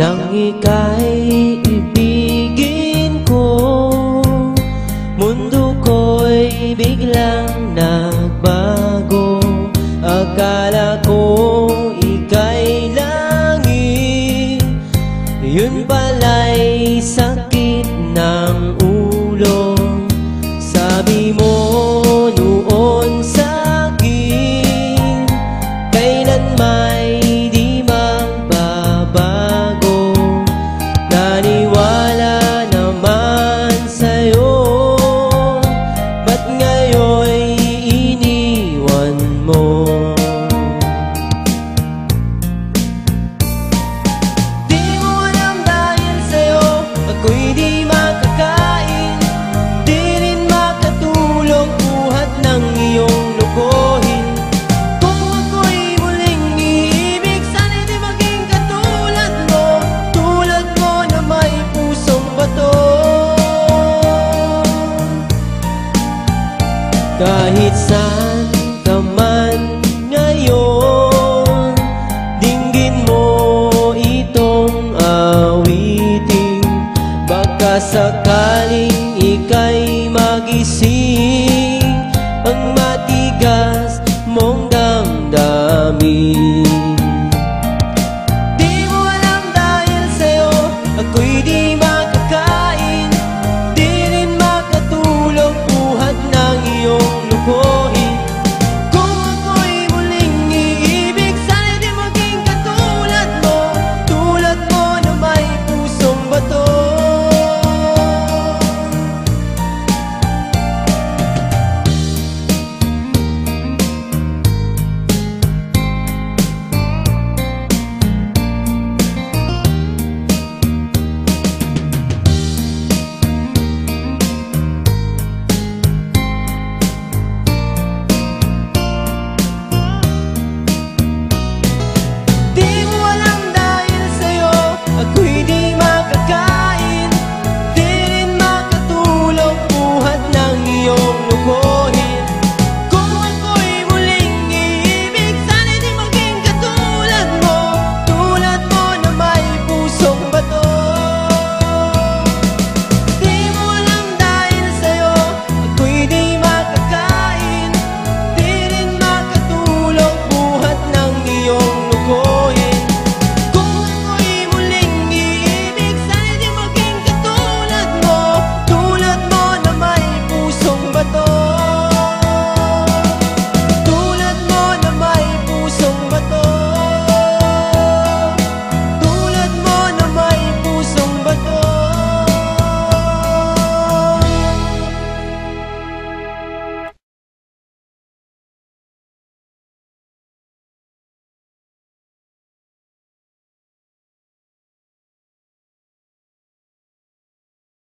nang ika'y ibigin ko. Mundo ko'y biglang nagbago. Akala ko ika'y langit, yun pala'y sakit ng ulo. Sabi mo noon sa'kin, kailan may di magbabago. Naniwala naman sa'yo, ba't ngayon'y iniwan mo? Di mo alam dahil sa'yo ako'y di makakain, di rin makatulong buhat ng iyong lokohin. Kung ako'y muling iibig, sana'y di maging katulad mo, tulad mo na may pusong bato. Kahit saan ka man ngayon, dinggin mo itong awitin. Baka sakaling ika'y magising ang matigas mong damdamin.